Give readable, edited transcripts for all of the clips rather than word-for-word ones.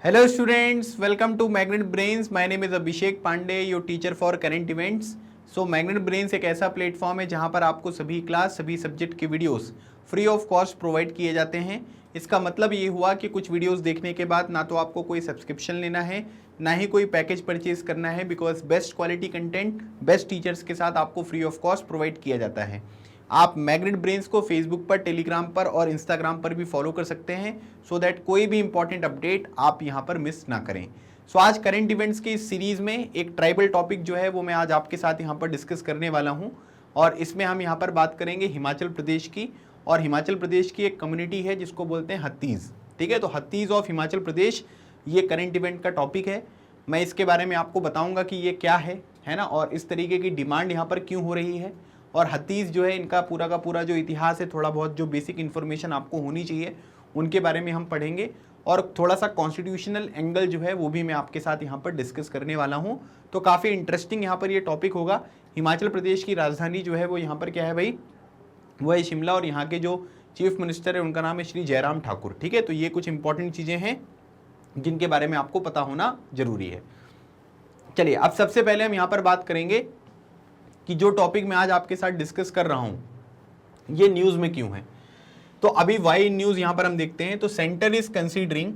Hello students, welcome to Magnet Brains. My name is Abhishek Pandey, your teacher for current events. So Magnet Brains एक ऐसा platform है जहां पर आपको सभी क्लास सभी सब्जेक्ट के videos free of cost provide किए जाते हैं। इसका मतलब ये हुआ कि कुछ वीडियोस देखने के बाद ना तो आपको कोई सब्सक्रिप्शन लेना है, ना ही कोई पैकेज परचेज करना है, because best quality content best teachers के साथ आपको फ्री ऑफ कॉस्ट प्रोवाइड किया जाता है। आप मैग्नेट ब्रेन्स को फेसबुक पर, टेलीग्राम पर और इंस्टाग्राम पर भी फॉलो कर सकते हैं सो दैट कोई भी इंपॉर्टेंट अपडेट आप यहां पर मिस ना करें। सो आज करंट इवेंट्स की इस सीरीज में एक ट्राइबल टॉपिक जो है वो मैं आज आपके साथ यहां पर डिस्कस करने वाला हूं और इसमें हम यहां पर बात करेंगे हिमाचल प्रदेश की। और हिमाचल प्रदेश की एक कम्युनिटी है जिसको बोलते हैं हत्तीज। ठीक है, तो हत्तीज ऑफ हिमाचल प्रदेश ये करंट इवेंट का टॉपिक है। मैं इसके बारे में आपको बताऊंगा कि ये क्या है ना, और इस तरीके की डिमांड यहाँ पर क्यों हो रही है, और हत्तीज जो है इनका पूरा का पूरा जो इतिहास है, थोड़ा बहुत जो बेसिक इन्फॉर्मेशन आपको होनी चाहिए उनके बारे में हम पढ़ेंगे, और थोड़ा सा कॉन्स्टिट्यूशनल एंगल जो है वो भी मैं आपके साथ यहाँ पर डिस्कस करने वाला हूँ। तो काफ़ी इंटरेस्टिंग यहाँ पर ये टॉपिक होगा। हिमाचल प्रदेश की राजधानी जो है वो यहाँ पर क्या है भाई, वो है शिमला, और यहाँ के जो चीफ मिनिस्टर है उनका नाम है श्री जयराम ठाकुर। ठीक है, तो ये कुछ इंपॉर्टेंट चीज़ें हैं जिनके बारे में आपको पता होना जरूरी है। चलिए, अब सबसे पहले हम यहाँ पर बात करेंगे कि जो टॉपिक मैं आज आपके साथ डिस्कस कर रहा हूं ये न्यूज में क्यों है। तो अभी वाई न्यूज यहां पर हम देखते हैं। तो centre is considering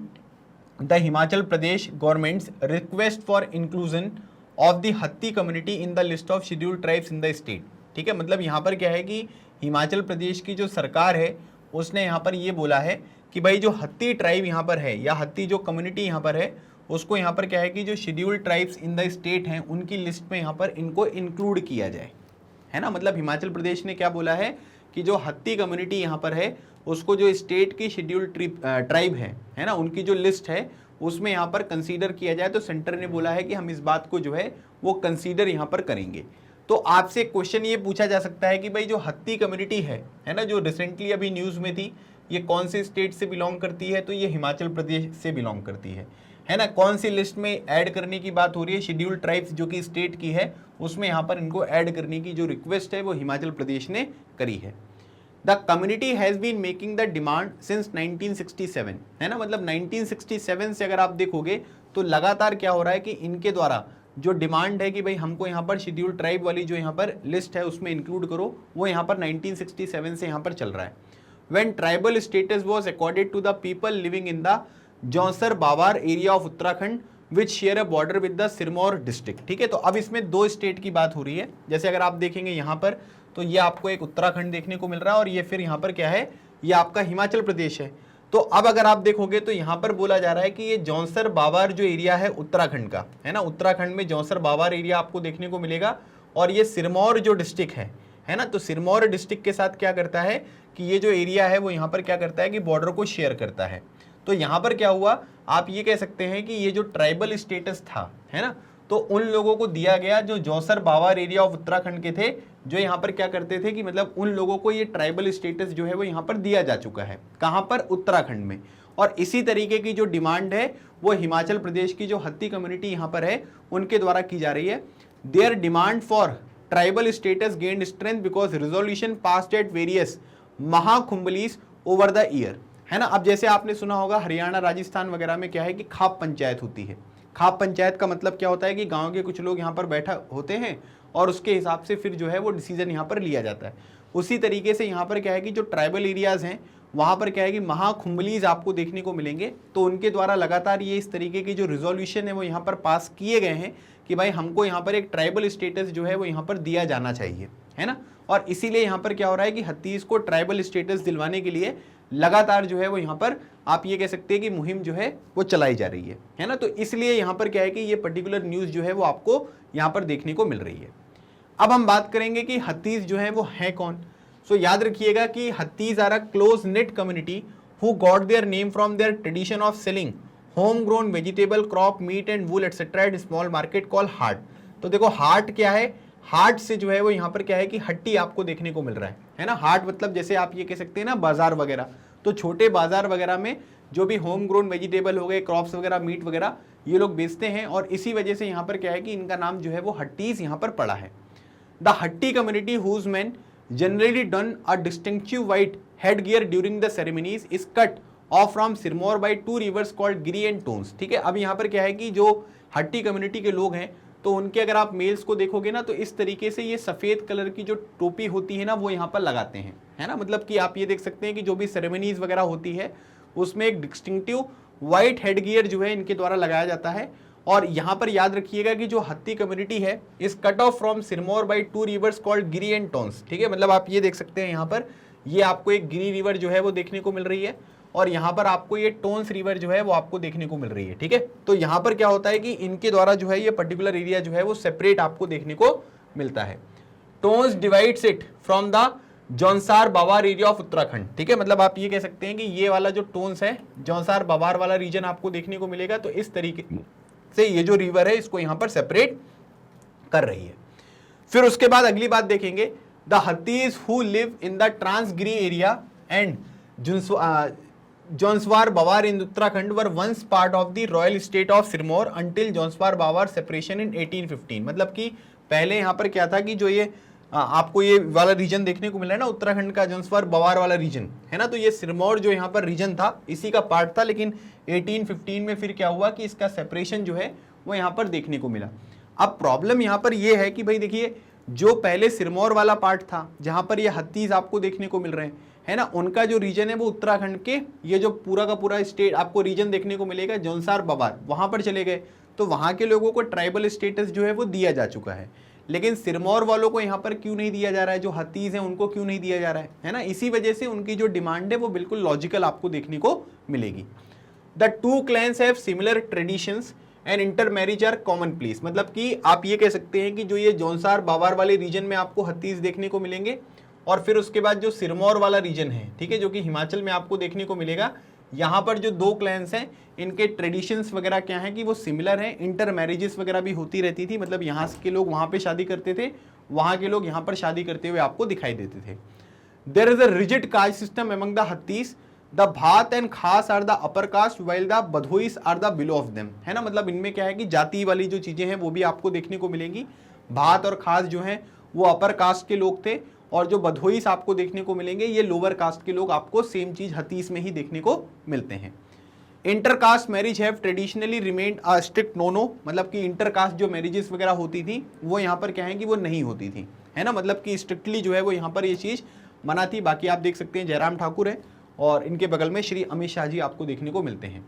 the Himachal Pradesh government's request for inclusion of the Hatti community in the list of scheduled tribes in the state. ठीक है, मतलब यहां पर क्या है कि हिमाचल प्रदेश की जो सरकार है उसने यहां पर ये बोला है कि भाई जो हत्ती ट्राइब यहां पर है या हत्ती जो कम्युनिटी यहां पर है उसको यहाँ पर क्या है कि जो scheduled tribes in the state हैं उनकी लिस्ट में यहाँ पर इनको इंक्लूड किया जाए, है ना। मतलब हिमाचल प्रदेश ने क्या बोला है कि जो हत्ती कम्युनिटी यहाँ पर है उसको जो स्टेट की शेड्यूल्ड ट्राइब है ना, उनकी जो लिस्ट है उसमें यहाँ पर कंसीडर किया जाए। तो सेंटर ने बोला है कि हम इस बात को जो है वो कंसीडर यहाँ पर करेंगे। तो आपसे क्वेश्चन ये पूछा जा सकता है कि भाई जो हत्ती कम्युनिटी है ना, जो रिसेंटली अभी न्यूज़ में थी, ये कौन से स्टेट से बिलोंग करती है? तो ये हिमाचल प्रदेश से बिलोंग करती है ना। कौन सी लिस्ट में ऐड करने की बात हो रही है? शेड्यूल्ड ट्राइब्स जो कि स्टेट की है उसमें यहाँ पर इनको ऐड करने की जो रिक्वेस्ट है वो हिमाचल प्रदेश ने करी है। The community has been making the demand since 1967, है ना। मतलब 1967 से अगर आप देखोगे तो लगातार क्या हो रहा है कि इनके द्वारा जो डिमांड है कि भाई हमको यहाँ पर शेड्यूल्ड ट्राइब वाली जो यहाँ पर लिस्ट है उसमें इंक्लूड करो, वो यहाँ पर 1967 से यहाँ पर चल रहा है। When tribal status was accorded to the people living in the Jaunsar Bawar area of Uttarakhand which share a border with the Sirmaur district. ठीक है, तो अब इसमें दो स्टेट की बात हो रही है। जैसे अगर आप देखेंगे यहाँ पर तो ये आपको एक उत्तराखंड देखने को मिल रहा है और ये फिर यहाँ पर क्या है, ये आपका हिमाचल प्रदेश है। तो अब अगर आप देखोगे तो यहाँ पर बोला जा रहा है कि ये जौनसर बावार जो एरिया है उत्तराखंड का, है ना, उत्तराखंड में जौनसर बावार एरिया आपको देखने को मिलेगा, और ये सिरमौर जो डिस्ट्रिक्ट है ना, तो सिरमौर डिस्ट्रिक्ट के साथ क्या करता है कि ये जो एरिया है वो यहाँ पर क्या करता है कि बॉर्डर को शेयर करता है। तो यहाँ पर क्या हुआ, आप ये कह सकते हैं कि ये जो ट्राइबल स्टेटस था, है ना, तो उन लोगों को दिया गया जो जौनसर बावार एरिया ऑफ उत्तराखंड के थे, जो यहाँ पर क्या करते थे कि मतलब उन लोगों को ये ट्राइबल स्टेटस जो है वो यहाँ पर दिया जा चुका है। कहाँ पर? उत्तराखंड में। और इसी तरीके की जो डिमांड है वो हिमाचल प्रदेश की जो हत्ती कम्युनिटी यहाँ पर है उनके द्वारा की जा रही है। There demand for tribal status gained strength because resolution passed at various Mahakhumblis over the year, है ना। अब जैसे आपने सुना होगा हरियाणा राजस्थान वगैरह में क्या है कि खाप पंचायत होती है। खाप पंचायत का मतलब क्या होता है कि गांव के कुछ लोग यहाँ पर बैठा होते हैं और उसके हिसाब से फिर जो है वो डिसीजन यहाँ पर लिया जाता है। उसी तरीके से यहाँ पर क्या है कि जो ट्राइबल एरियाज हैं वहाँ पर क्या है कि महाकुंभलीज आपको देखने को मिलेंगे। तो उनके द्वारा लगातार ये इस तरीके की जो रिजोल्यूशन है वो यहाँ पर पास किए गए हैं कि भाई हमको यहाँ पर एक ट्राइबल स्टेटस जो है वो यहाँ पर दिया जाना चाहिए, है ना। और इसीलिए यहाँ पर क्या हो रहा है कि हत्तीस को ट्राइबल स्टेटस दिलवाने के लिए लगातार जो है वो यहाँ पर आप ये कह सकते हैं कि मुहिम जो है वो चलाई जा रही है ना। तो इसलिए यहाँ पर क्या है कि ये पर्टिकुलर न्यूज़ जो है वो आपको यहाँ पर देखने को मिल रही है। अब हम बात करेंगे कि हत्तीस जो है वो है कौन। सो याद रखिएगा कि Hattis are a close knit community who got their name from their tradition of selling home grown vegetable crop meat and wool etcetera at small market call haat. तो देखो हाट क्या है, हाट से जो है वो यहाँ पर क्या है कि हट्टी आपको देखने को मिल रहा है ना। हाट मतलब जैसे आप ये कह सकते हैं ना बाजार वगैरह, तो छोटे बाजार वगैरह में जो भी होम ग्रोन वेजिटेबल हो गए, क्रॉप्स वगैरह, मीट वगैरह ये लोग बेचते हैं, और इसी वजह से यहाँ पर क्या है कि इनका नाम जो है वो हट्टीज यहाँ पर पड़ा है। The Hatti community whose men generally don a distinctive white head gear during the ceremonies is cut off from Sirmaur by 2 rivers called Giri and Tons. ठीक है, अब यहाँ पर क्या है कि जो हट्टी कम्युनिटी के लोग हैं तो उनके अगर आप मेल्स को देखोगे ना तो इस तरीके से ये सफेद कलर की जो टोपी होती है ना वो यहाँ पर लगाते हैं, है ना। मतलब कि आप ये देख सकते हैं कि जो भी सेरेमनीज वगैरह होती है उसमें एक डिस्टिंक्टिव व्हाइट हेड गियर जो है इनके द्वारा लगाया जाता है। और यहाँ पर याद रखिएगा कि जो हत्ती कम्युनिटी है is cut off from Sirmaur by 2 rivers called Giri and Tons. ठीक है, मतलब आप ये देख सकते हैं यहाँ पर ये आपको एक गिरी रिवर जो है वो देखने को मिल रही है और यहाँ पर आपको ये टोन्स रिवर जो है वो आपको देखने को मिल रही है। ठीक है, तो यहाँ पर क्या होता है कि इनके द्वारा जो है ये पर्टिकुलर एरिया जो है वो सेपरेट आपको देखने को मिलता है। Tons divides it from the Jaunsar Bawar area of Uttarakhand. ठीक है, मतलब आप ये कह सकते हैं कि ये वाला जो टोन्स है जौनसार बावार वाला रीजन आपको देखने को मिलेगा, तो इस तरीके से ये जो रिवर है इसको यहाँ पर सेपरेट कर रही है। फिर उसके बाद अगली बात देखेंगे, the Hattis who live in the Transgiri area and Jaunsar Bawar in Uttarakhand were once part of the royal state of Sirmaur until Jaunsar Bawar separation in 1815। मतलब कि पहले यहाँ पर क्या था कि जो ये आपको ये वाला रीजन देखने को मिला है ना उत्तराखंड का जौनसवार बावार वाला रीजन है ना, तो ये सिरमौर जो यहाँ पर रीजन था इसी का पार्ट था, लेकिन 1815 में फिर क्या हुआ कि इसका सेपरेशन जो है वो यहाँ पर देखने को मिला। अब प्रॉब्लम यहाँ पर ये है कि भाई देखिए जो पहले सिरमौर वाला पार्ट था जहाँ पर ये हत्तीज आपको देखने को मिल रहे हैं है ना, उनका जो रीजन है वो उत्तराखंड के ये जो पूरा का पूरा स्टेट आपको रीजन देखने को मिलेगा जौनसार बावार, वहां पर चले गए तो वहां के लोगों को ट्राइबल स्टेटस जो है वो दिया जा चुका है। लेकिन सिरमौर वालों को यहाँ पर क्यों नहीं दिया जा रहा है, जो हत्तीज हैं उनको क्यों नहीं दिया जा रहा है ना, इसी वजह से उनकी जो डिमांड है वो बिल्कुल लॉजिकल आपको देखने को मिलेगी। The two clans have similar traditions and inter marriage are common place. मतलब कि आप ये कह सकते हैं कि जो ये जौनसार बावार वाले रीजन में आपको हत्तीज देखने को मिलेंगे और फिर उसके बाद जो सिरमौर वाला रीजन है, ठीक है, जो कि हिमाचल में आपको देखने को मिलेगा, यहाँ पर जो दो क्लैंस हैं इनके ट्रेडिशंस वगैरह क्या हैं कि वो सिमिलर हैं, इंटर मैरिजेस वगैरह भी होती रहती थी, मतलब यहाँ के लोग वहाँ पे शादी करते थे, वहाँ के लोग यहाँ पर शादी करते हुए आपको दिखाई देते थे। There is a rigid caste system among the Hattis, the Bhat and Khas are the upper caste while the Badhois are the below of them, है ना। मतलब इनमें क्या है कि जाति वाली जो चीजें हैं वो भी आपको देखने को मिलेंगी। भात और खास जो है वो अपर कास्ट के लोग थे और जो बधोइस आपको देखने को मिलेंगे ये लोअर कास्ट के लोग आपको सेम चीज हतीस में ही देखने को मिलते हैं। Intercaste marriage have traditionally remained a strict no, मतलब कि इंटरकास्ट जो मैरिजेस वगैरह होती थी वो यहाँ पर क्या है कि वो नहीं होती थी, है ना। मतलब कि स्ट्रिक्टली जो है वो यहाँ पर ये चीज मना थी। बाकी आप देख सकते हैं जयराम ठाकुर है और इनके बगल में श्री अमित शाह जी आपको देखने को मिलते हैं।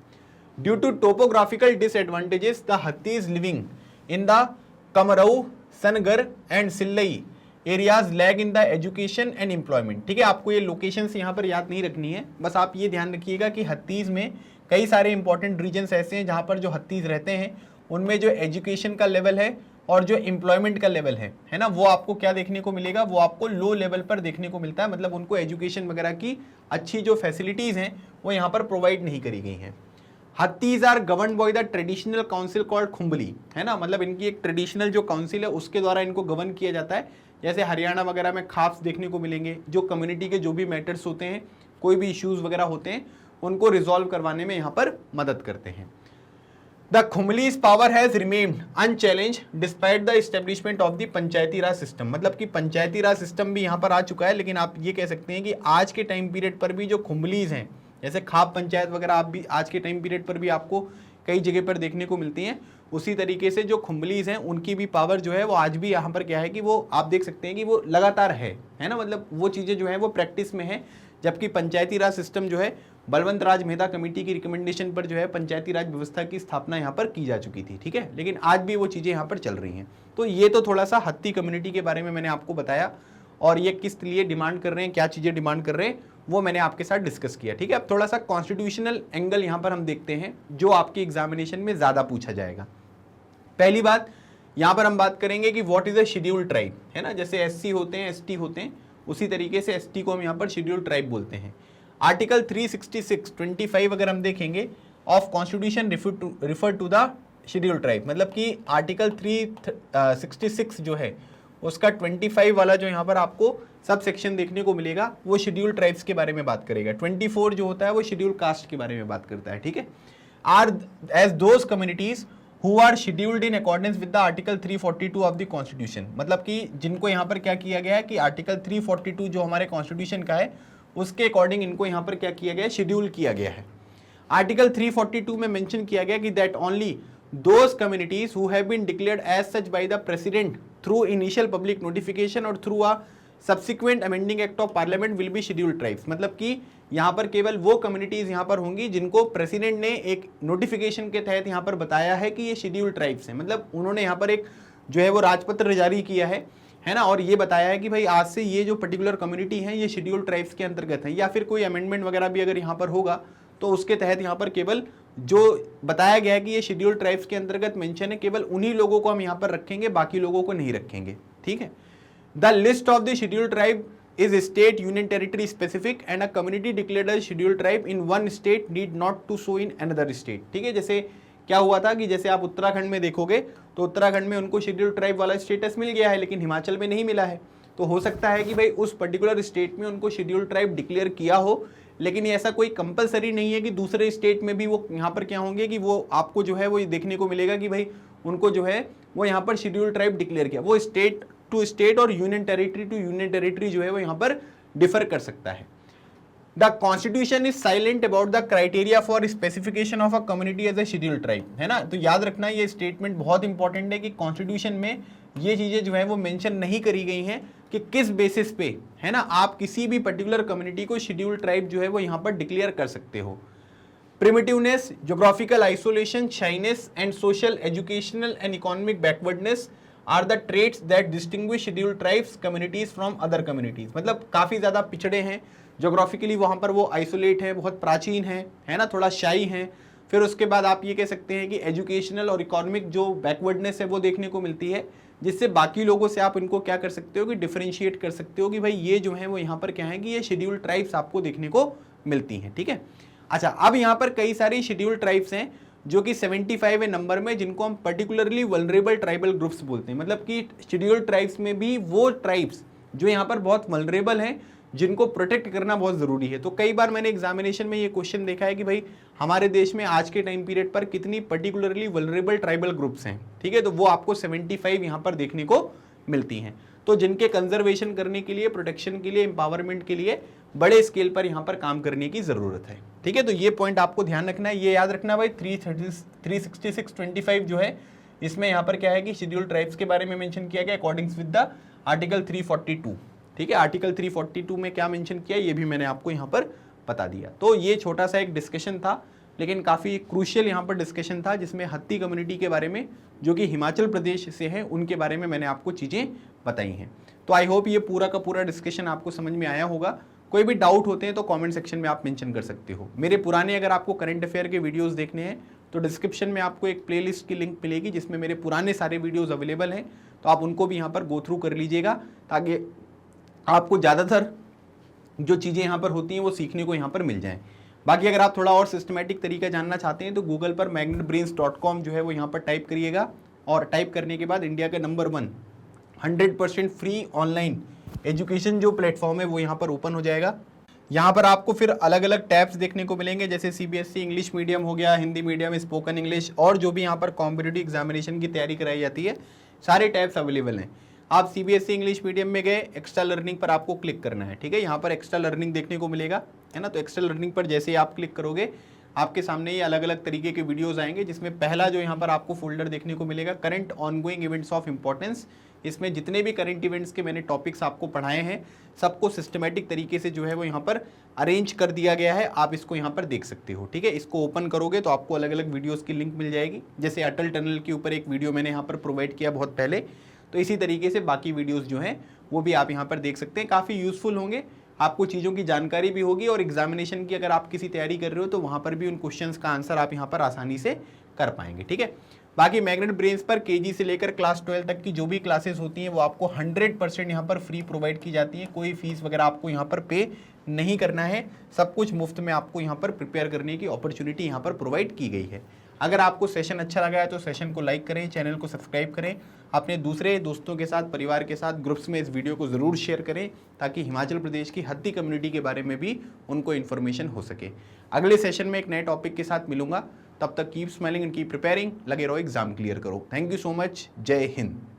Due to topographical disadvantages the Hattis living in the Kamrau, Sangrah and Shillai areas lag in the education and employment. ठीक है, आपको ये लोकेशंस यहाँ पर याद नहीं रखनी है, बस आप ये ध्यान रखिएगा कि हत्तीज में कई सारे इंपॉर्टेंट रीजन्स ऐसे हैं जहाँ पर जो हत्तीज रहते हैं उनमें जो एजुकेशन का लेवल है और जो एम्प्लॉयमेंट का लेवल है ना, वो आपको क्या देखने को मिलेगा, वो आपको लो लेवल पर देखने को मिलता है। मतलब उनको एजुकेशन वगैरह की अच्छी जो फैसिलिटीज़ हैं वो यहाँ पर प्रोवाइड नहीं करी गई हैं। Hattis are govern by the traditional council called Khumbli, है ना। मतलब इनकी एक ट्रेडिशनल जो काउंसिल है उसके द्वारा इनको गवर्न किया जाता है। जैसे हरियाणा वगैरह में खाप्स देखने को मिलेंगे, जो कम्युनिटी के जो भी मैटर्स होते हैं, कोई भी इश्यूज वगैरह होते हैं उनको रिजॉल्व करवाने में यहाँ पर मदद करते हैं। The Khumblis power has remained unchallenged despite the establishment of the panchayati raj system. मतलब कि पंचायती राज सिस्टम भी यहाँ पर आ चुका है, लेकिन आप ये कह सकते हैं कि आज के टाइम पीरियड पर भी जो खुमलीज हैं, जैसे खाप पंचायत वगैरह आप भी आज के टाइम पीरियड पर भी आपको कई जगह पर देखने को मिलती हैं, उसी तरीके से जो खुम्बलीज हैं उनकी भी पावर जो है वो आज भी यहाँ पर क्या है कि वो आप देख सकते हैं कि वो लगातार है ना। मतलब वो चीज़ें जो है वो प्रैक्टिस में है। जबकि पंचायती राज सिस्टम जो है बलवंत राज मेहता कमेटी की रिकमेंडेशन पर जो है पंचायती राज व्यवस्था की स्थापना यहाँ पर की जा चुकी थी, ठीक है, लेकिन आज भी वो चीज़ें यहाँ पर चल रही हैं। तो ये तो थोड़ा सा हत्ती कम्युनिटी के बारे में मैंने आपको बताया और ये किस लिए डिमांड कर रहे हैं, क्या चीज़ें डिमांड कर रहे हैं, वो मैंने आपके साथ डिस्कस किया, ठीक है। अब थोड़ा सा कॉन्स्टिट्यूशनल एंगल यहाँ पर हम देखते हैं जो आपके एग्जामिनेशन में ज़्यादा पूछा जाएगा। पहली बात यहाँ पर हम बात करेंगे कि what is a scheduled tribe, है ना। जैसे एससी होते हैं, एसटी होते हैं, उसी तरीके से एसटी को हम यहाँ पर शेड्यूल्ड ट्राइब बोलते हैं। आर्टिकल 366(25) अगर हम देखेंगे of constitution refer to the scheduled tribe, मतलब कि आर्टिकल 366 जो है उसका 25 वाला जो यहाँ पर आपको सब सेक्शन देखने को मिलेगा वो शेड्यूल्ड ट्राइब्स के बारे में बात करेगा। 24 जो होता है वो शेड्यूल्ड कास्ट के बारे में बात करता है, ठीक है। Are as those communities who are scheduled in accordance with the article 342 of the constitution, मतलब कि जिनको यहाँ पर क्या किया गया है कि आर्टिकल 342 जो हमारे कॉन्स्टिट्यूशन का है उसके अकॉर्डिंग इनको यहाँ पर क्या किया गया है, शेड्यूल किया गया है। आर्टिकल 342 में मेंशन किया गया कि that only those communities who have been declared as such by the president through initial public notification और through a subsequent amending act of parliament will be scheduled tribes. मतलब कि यहाँ पर केवल वो कम्युनिटीज यहाँ पर होंगी जिनको प्रेसिडेंट ने एक नोटिफिकेशन के तहत यहाँ पर बताया है कि ये शेड्यूल्ड ट्राइब्स हैं। मतलब उन्होंने यहाँ पर एक जो है वो राजपत्र जारी किया है ना, और ये बताया है कि भाई आज से ये जो पर्टिकुलर कम्युनिटी है ये शेड्यूल्ड ट्राइब्स के अंतर्गत है, या फिर कोई अमेंडमेंट वगैरह भी अगर यहाँ पर होगा तो उसके तहत यहाँ पर केवल जो बताया गया है कि ये शेड्यूल्ड ट्राइब्स के अंतर्गत मेंशन है, केवल उन्हीं लोगों को हम यहाँ पर रखेंगे, बाकी लोगों को नहीं रखेंगे। ठीक है। The list of the scheduled tribe is state union territory specific and a community declared as scheduled tribe in one state need not to show in another state। ठीक है, जैसे क्या हुआ था कि जैसे आप उत्तराखंड में देखोगे तो उत्तराखंड में उनको शेड्यूल्ड ट्राइब वाला स्टेटस मिल गया है, लेकिन हिमाचल में नहीं मिला है। तो हो सकता है कि भाई उस पर्टिकुलर स्टेट में उनको शेड्यूल्ड ट्राइब डिक्लेयर किया हो, लेकिन ऐसा कोई कंपलसरी नहीं है कि दूसरे स्टेट में भी वो यहाँ पर क्या होंगे कि वो आपको जो है वो देखने को मिलेगा कि भाई उनको जो है वो यहाँ पर शेड्यूल्ड ट्राइब डिक्लेयर किया। वो स्टेट टू स्टेट और union territory to union territory जो है वो यहाँ पर डिफर कर सकता है। The constitution is silent about the criteria for specification of a community as a scheduled tribe, है ना। तो याद रखना ये स्टेटमेंट बहुत इंपॉर्टेंट है कि कॉन्स्टिट्यूशन में ये चीजें जो है वो मेंशन नहीं करी गई हैं कि किस बेसिस पे, है ना, आप किसी भी पर्टिकुलर कम्युनिटी को शेड्यूल्ड ट्राइब जो है वो यहाँ पर डिक्लेयर कर सकते हो। Primitiveness, geographical isolation, shyness and social, educational and economic backwardness are the traits that distinguish scheduled tribes communities from other communities. मतलब काफ़ी ज़्यादा पिछड़े हैं, जोग्राफिकली वहाँ पर वो आइसोलेट है, बहुत प्राचीन है ना, थोड़ा शाई है। फिर उसके बाद आप ये कह सकते हैं कि एजुकेशनल और इकोनॉमिक जो बैकवर्डनेस है वो देखने को मिलती है, जिससे बाकी लोगों से आप इनको क्या कर सकते हो कि डिफरेंशिएट कर सकते हो कि भाई ये जो है वो यहाँ पर क्या है कि ये शेड्यूल्ड ट्राइब्स आपको देखने को मिलती हैं। ठीक है। अच्छा, अब यहाँ पर कई सारी शेड्यूल्ड ट्राइब्स हैं जो कि 75 है नंबर में, जिनको हम पर्टिकुलरली वल्नरेबल ट्राइबल ग्रुप्स बोलते हैं। मतलब कि शेड्यूल्ड ट्राइब्स में भी वो ट्राइब्स जो यहाँ पर बहुत वल्नरेबल हैं, जिनको प्रोटेक्ट करना बहुत ज़रूरी है। तो कई बार मैंने एग्जामिनेशन में ये क्वेश्चन देखा है कि भाई हमारे देश में आज के टाइम पीरियड पर कितनी पर्टिकुलरली वल्नरेबल ट्राइबल ग्रुप्स हैं। ठीक है, तो वो आपको 75 यहाँ पर देखने को मिलती हैं। तो जिनके कंजर्वेशन करने के लिए, प्रोटेक्शन के लिए, एम्पावरमेंट के लिए बड़े स्केल पर यहाँ पर काम करने की ज़रूरत है। ठीक है, तो ये पॉइंट आपको ध्यान रखना है, ये याद रखना भाई। 36625 जो है इसमें यहाँ पर क्या है कि शेड्यूल्ड ट्राइब्स के बारे में मेंशन किया गया अकॉर्डिंग्स विद द आर्टिकल 342। ठीक है, आर्टिकल 342 में क्या मेंशन किया ये भी मैंने आपको यहाँ पर बता दिया। तो ये छोटा सा एक डिस्कशन था, लेकिन काफ़ी क्रूशियल यहाँ पर डिस्कशन था, जिसमें हत्ती कम्युनिटी के बारे में जो कि हिमाचल प्रदेश से है उनके बारे में मैंने आपको चीज़ें बताई हैं। तो आई होप ये पूरा का पूरा डिस्कशन आपको समझ में आया होगा। कोई भी डाउट होते हैं तो कमेंट सेक्शन में आप मेंशन कर सकते हो। मेरे पुराने अगर आपको करंट अफेयर के वीडियोस देखने हैं तो डिस्क्रिप्शन में आपको एक प्लेलिस्ट की लिंक मिलेगी जिसमें मेरे पुराने सारे वीडियोस अवेलेबल हैं, तो आप उनको भी यहाँ पर गो थ्रू कर लीजिएगा, ताकि आपको ज़्यादातर जो चीज़ें यहाँ पर होती हैं वो सीखने को यहाँ पर मिल जाएँ। बाकी अगर आप थोड़ा और सिस्टमेटिक तरीका जानना चाहते हैं तो गूगल पर magnetbrains.com जो है वो यहाँ पर टाइप करिएगा, और टाइप करने के बाद इंडिया का नंबर 1 100% फ्री ऑनलाइन एजुकेशन जो प्लेटफॉर्म है वो यहाँ पर ओपन हो जाएगा। यहाँ पर आपको फिर अलग अलग टैब्स देखने को मिलेंगे, जैसे CBSE इंग्लिश मीडियम हो गया, हिंदी मीडियम, स्पोकन इंग्लिश, और जो भी यहाँ पर कॉम्पिटिटिव एग्जामिनेशन की तैयारी कराई जाती है, सारे टैब्स अवेलेबल हैं। आप CBSE इंग्लिश मीडियम में गए, एक्स्ट्रा लर्निंग पर आपको क्लिक करना है। ठीक है, यहाँ पर एक्स्ट्रा लर्निंग देखने को मिलेगा, है ना। तो एक्स्ट्रा लर्निंग पर जैसे ही आप क्लिक करोगे आपके सामने ये अलग अलग तरीके के वीडियोस आएंगे, जिसमें पहला जो यहाँ पर आपको फोल्डर देखने को मिलेगा current ongoing events of importance. इसमें जितने भी करंट इवेंट्स के मैंने टॉपिक्स आपको पढ़ाए हैं सबको सिस्टमेटिक तरीके से जो है वो यहाँ पर अरेंज कर दिया गया है, आप इसको यहाँ पर देख सकते हो। ठीक है, इसको ओपन करोगे तो आपको अलग अलग वीडियोस की लिंक मिल जाएगी। जैसे अटल टनल के ऊपर एक वीडियो मैंने यहाँ पर प्रोवाइड किया बहुत पहले, तो इसी तरीके से बाकी वीडियोज़ जो हैं वो भी आप यहाँ पर देख सकते हैं। काफ़ी यूज़फुल होंगे, आपको चीज़ों की जानकारी भी होगी, और एग्जामिनेशन की अगर आप किसी तैयारी कर रहे हो तो वहाँ पर भी उन क्वेश्चंस का आंसर आप यहाँ पर आसानी से कर पाएंगे। ठीक है, बाकी मैग्नेट ब्रेन्स पर KG से लेकर क्लास 12 तक की जो भी क्लासेस होती हैं वो आपको 100% यहाँ पर फ्री प्रोवाइड की जाती है। कोई फीस वगैरह आपको यहाँ पर पे नहीं करना है, सब कुछ मुफ्त में आपको यहाँ पर प्रिपेयर करने की अपॉर्चुनिटी यहाँ पर प्रोवाइड की गई है। अगर आपको सेशन अच्छा लगा है तो सेशन को लाइक करें, चैनल को सब्सक्राइब करें, अपने दूसरे दोस्तों के साथ, परिवार के साथ ग्रुप्स में इस वीडियो को ज़रूर शेयर करें, ताकि हिमाचल प्रदेश की हत्ती कम्युनिटी के बारे में भी उनको इन्फॉर्मेशन हो सके। अगले सेशन में एक नए टॉपिक के साथ मिलूंगा, तब तक keep smiling and keep preparing. लगे रहो, एग्जाम क्लियर करो। थैंक यू सो मच, जय हिंद।